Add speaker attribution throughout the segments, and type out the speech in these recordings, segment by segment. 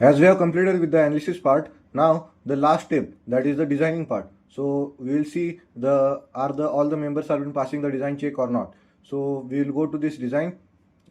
Speaker 1: As we have completed with the analysis part, now the last step, that is the designing part. So we will see all the members are been passing the design check or not. So we will go to this design.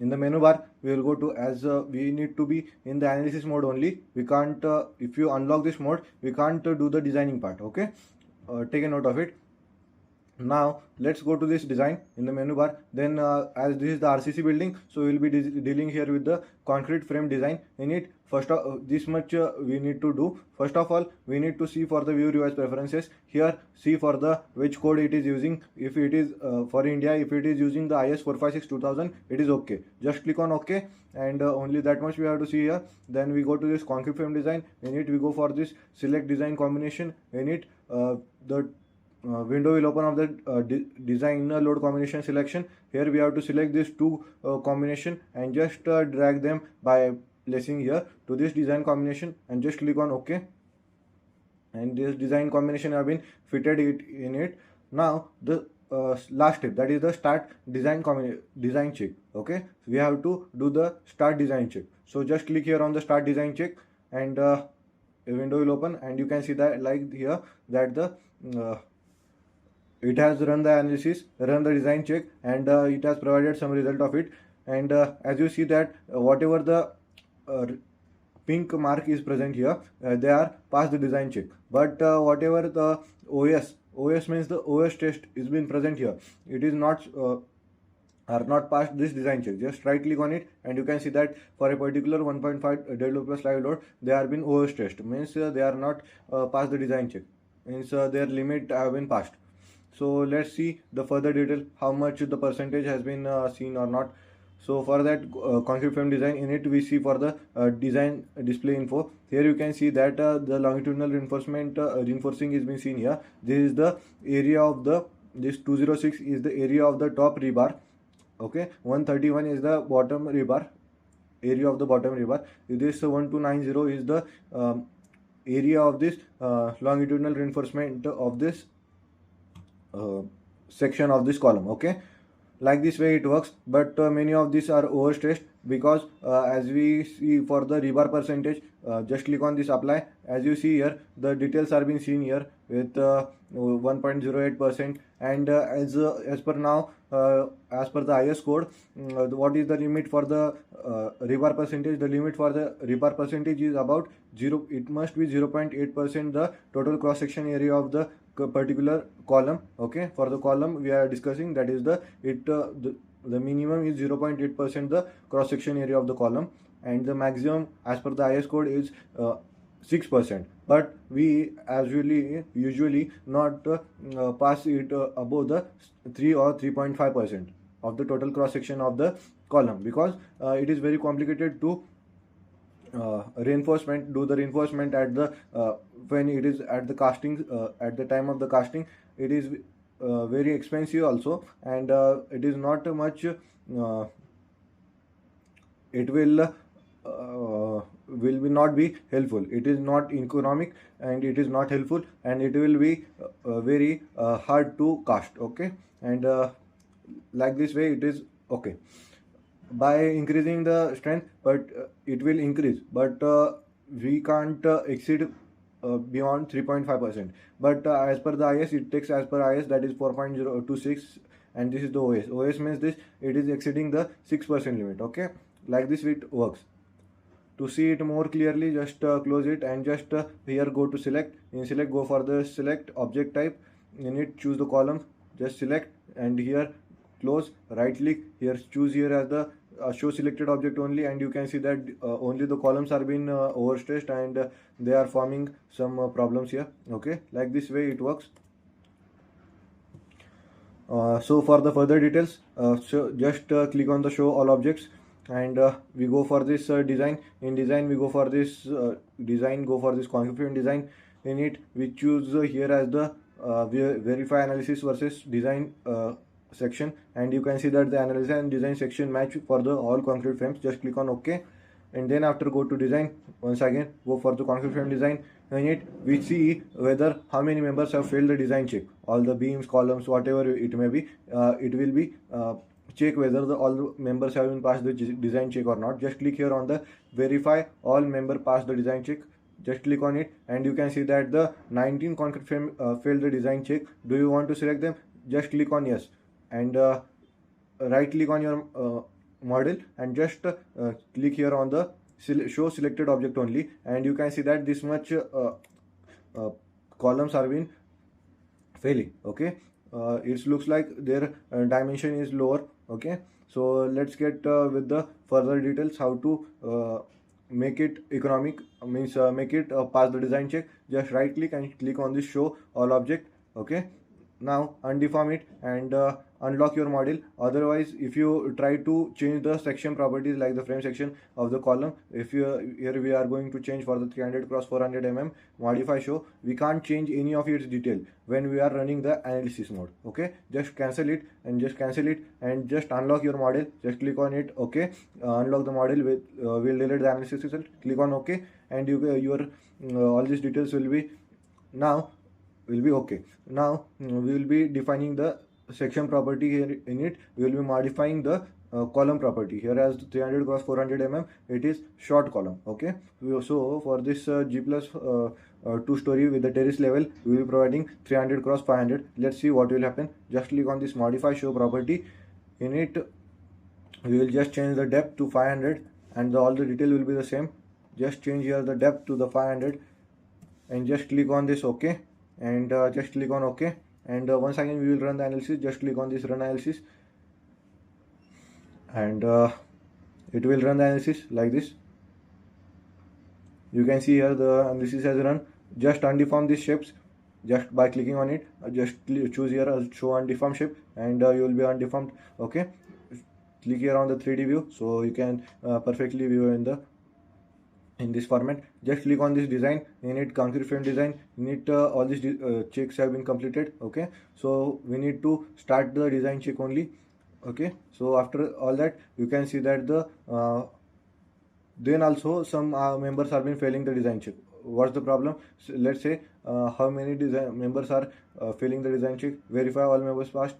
Speaker 1: In the menu bar, we will go to, as we need to be in the analysis mode only. We can't, if you unlock this mode, we can't do the designing part. Okay, take a note of it. Now let's go to this design in the menu bar. Then as this is the RCC building, so we'll be dealing here with the concrete frame design. In it, first this much we need to do. First of all, we need to see for the view revise preferences. Here, see for the which code it is using. If it is for India, if it is using the IS 456-2000, it is okay. Just click on OK, and only that much we have to see here. Then we go to this concrete frame design. In it, we go for this select design combination. In it, the window will open of the designer load combination selection. Here we have to select these two combination and just drag them by placing here to this design combination and just click on OK. And this design combination have been fitted in it. Now the last step, that is the start design check. Okay, we have to do the start design check. So just click here on the start design check, and a window will open, and you can see that like here that the it has run the analysis, run the design check, and it has provided some result of it. And as you see that whatever the pink mark is present here, they are passed the design check. But whatever the OS means the OS test is been present here, it is not are not passed this design check. Just right click on it, and you can see that for a particular 1.5 developers live load, they are been OS test, means they are not passed the design check, means their limit have been passed. So let's see the further detail, how much the percentage has been seen or not. So for that concrete frame design, in it we see for the design display info. Here you can see that the longitudinal reinforcing is being seen here. This is the area of this 206 is the area of the top rebar. Okay, 131 is the bottom rebar, area of the bottom rebar. This 1290 is the area of this longitudinal reinforcement of this section of this column. Okay, like this way it works. But many of these are overstressed, because as we see for the rebar percentage, just click on this apply. As you see here, the details are being seen here with 1.08%. and as per now, as per the IS code, what is the limit for the rebar percentage? The limit for the rebar percentage is about 0. It must be 0.8% the total cross section area of the particular column. Okay, for the column we are discussing, that is the minimum is 0.8% the cross section area of the column, and the maximum as per the IS code is 6%. But we usually not pass it above the 3 or 3.5% of the total cross section of the column, because it is very complicated to do the reinforcement at the when it is at the casting, at the time of the casting. It is very expensive also, and it is not much it will be not be helpful. It is not economic, and it is not helpful, and it will be very hard to cast. Okay, and like this way it is okay. By increasing the strength, but it will increase, but we can't exceed beyond 3.5%. But as per the IS, it takes as per IS, that is 4.026, and this is the OS means this, it is exceeding the 6% limit. Okay, like this it works. To see it more clearly, just close it, and just here go to select. In select, go for the select object type. In it, choose the column, just select, and here close, right click here, choose here as the show selected object only, and you can see that only the columns are being overstressed, and they are forming some problems here. Okay, like this way it works. So for the further details, so just click on the show all objects, and we go for this design. In design, we go for this go for this configuration design. In it, we choose here as the verify analysis versus design section, and you can see that the analysis and design section match for the all concrete frames. Just click on OK, and then after go to design, once again go for the concrete frame design. In it, we see whether how many members have failed the design check. All the beams, columns, whatever it may be, it will be check whether all the members have been passed the design check or not, just click here on the verify all member passed the design check. Just click on it and you can see that the 19 concrete frame failed the design check. Do you want to select them? Just click on yes, and right click on your model and just click here on the show selected object only, and you can see that this much uh, columns are being failing. Okay, it looks like their dimension is lower. Okay, so let's get with the further details how to make it economic, means make it pass the design check. Just right click and click on this show all object. Okay, now undeform it and unlock your model. Otherwise, if you try to change the section properties like the frame section of the column, if you here we are going to change for the 300 cross 400 modify show, we can't change any of its detail when we are running the analysis mode. Okay, just cancel it and just unlock your model. Just click on it. Okay, unlock the model with will delete the analysis result. Click on OK, and your all these details will be okay. Now we will be defining the section property. Here in it we will be modifying the column property. Here as 300 cross 400 it is short column. Okay, so for this G plus 2-story with the terrace level, we will be providing 300 cross 500. Let's see what will happen. Just click on this modify show property. In it we will just change the depth to 500 and all the detail will be the same. Just change here the depth to the 500 and just click on this OK, and just click on OK, and once again we will run the analysis. Just click on this run analysis, and it will run the analysis like this. You can see here the analysis has run. Just undeform these shapes just by clicking on it. Just choose here show undeformed shape, and you will be undeformed. Okay, click here on the 3D view so you can perfectly view in this format. Just click on this design. In it concrete frame design, in it all these checks have been completed. Okay, so we need to start the design check only. Okay, so after all that you can see that the then also some members have been failing the design check. What's the problem? So let's say how many design members are failing the design check. Verify all members passed.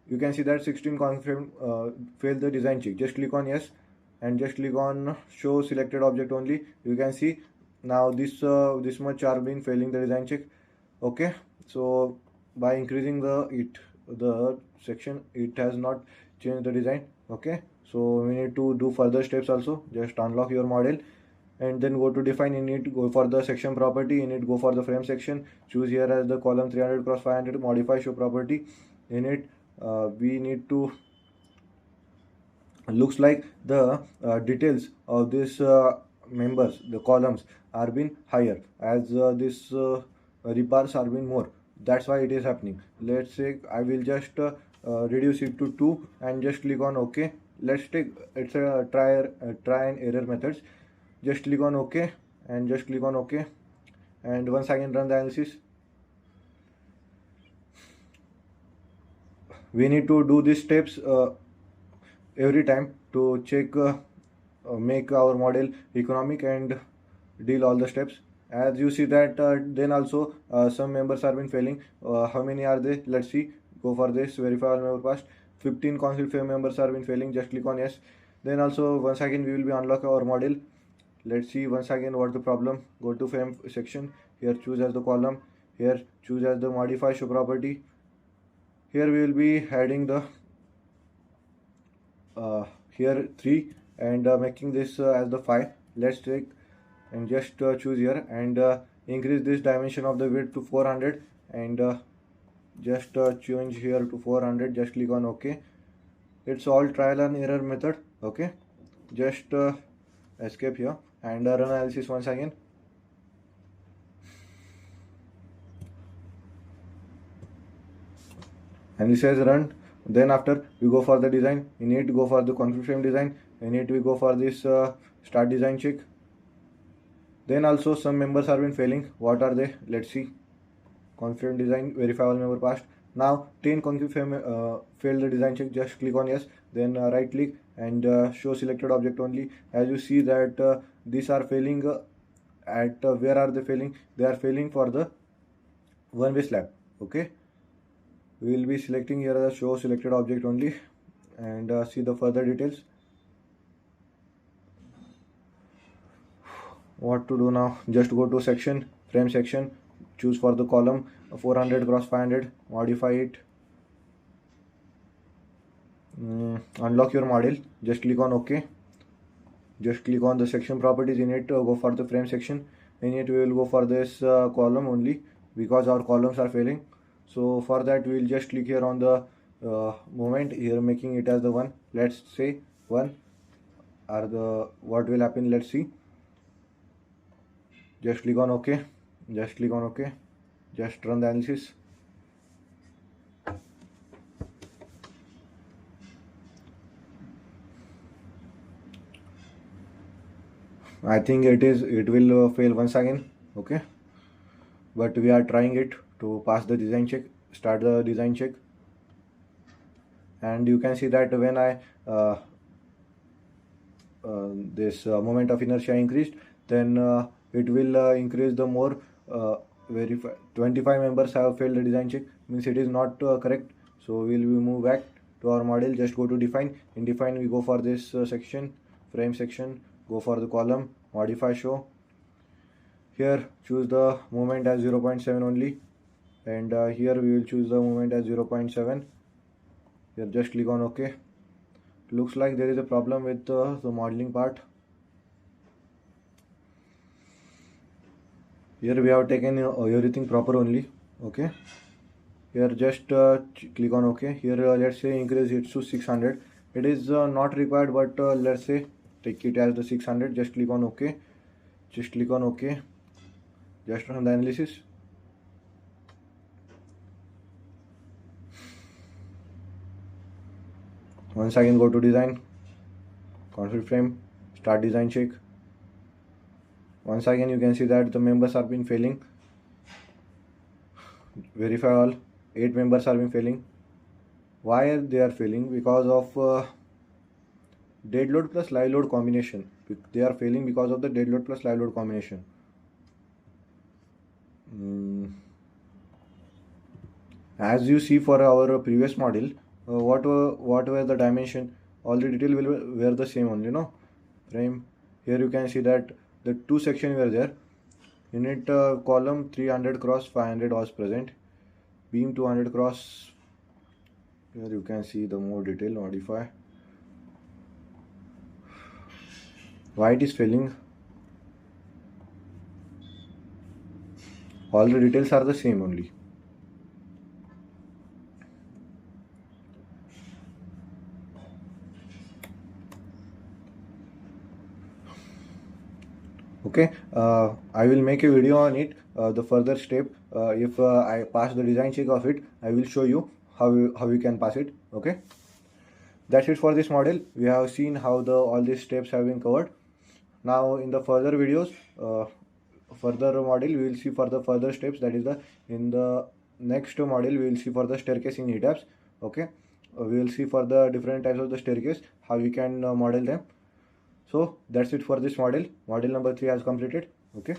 Speaker 1: You can see that 16 confirmed failed the design check. Just click on yes and just click on show selected object only. You can see now this much are been failing the design check. Okay, so by increasing the section, it has not changed the design. Okay, so we need to do further steps also. Just unlock your model and then go to define. You need to go for the section property. You need to go for the frame section. Choose here as the column 300 cross 500 modify show property. In it we need to looks like the details of this members, the columns are been higher as this repars are been more. That's why it is happening. Let's say I will just reduce it to 2 and just click on OK. Let's take it's a try and error methods. Just click on OK and just click on OK, and once again run the analysis. We need to do these steps every time to check make our model economic and deal all the steps. As you see that then also some members are been failing. How many are they? Let's see. Go for this verify all member passed. 15 concrete frame members are been failing. Just click on yes. Then also once again we will be unlock our model. Let's see once again what the problem. Go to frame section. Here choose as the column. Here choose as the modify show property. Here we will be adding the here 3 and making this as the 5. Let's take and just choose here and increase this dimension of the width to 400 and just change here to 400. Just click on OK. It's all trial and error method. Okay, just escape here and run analysis once again. And this has run. Then after we go for the design, you need to go for the concrete frame design. You need to go for this start design check. Then also some members have been failing. What are they? Let's see. Concrete frame design verify all member passed. Now 10 concrete frame failed the design check. Just click on yes. Then right click and show selected object only. As you see that these are failing at where are they failing? They are failing for the one way slab. Okay, we will be selecting here the show selected object only. and see the further details. What to do now? Just go to section, frame section, choose for the column 400 cross 500, modify it, unlock your model, just click on OK. Just click on the section properties. In it, go for the frame section. In it, we will go for this column only because our columns are failing. So for that, we will just click here on the moment here, making it as the 1. Let's say 1 are the what will happen. Let's see. Just click on OK. Just click on OK. Just run the analysis. I think it will fail once again. Okay, but we are trying it to pass the design check. Start the design check, and you can see that when I this moment of inertia increased, then it will increase the more verify 25 members have failed the design check, means it is not correct. So we will move back to our model. Just go to define. In define, we go for this section, frame section, go for the column, modify show. Here choose the moment as 0.7 only, and here we will choose the moment as 0.7. Here just click on OK. Looks like there is a problem with the modeling part. Here we have taken everything proper only. Okay, here just click on OK. Here let's say increase it to 600. It is not required, but let's say take it as the 600. Just click on OK. Just click on OK. Just run the analysis. Once again, go to design, config frame, start design check. Once again, you can see that the members have been failing. Verify all. 8 members have been failing. Why they are failing? Because of dead load plus live load combination. They are failing because of the dead load plus live load combination. As you see for our previous model, what were the dimension? All the detail were the same only, no? Frame. Here you can see that the 2 sections were there. In it, column 300 cross 500 was present. Beam 200 cross. Here you can see the more detail. Modify. Why it is failing? All the details are the same only. Okay, I will make a video on it, the further step. If I pass the design check of it, I will show you how you can pass it. Okay, that's it for this model. We have seen how all these steps have been covered. Now in the further videos, further model, we will see for the further steps. That is in the next model we will see for the staircase in ETABS. Okay, we will see for the different types of the staircase, how we can model them. So that's it for this model. Model number 3 has completed. Okay.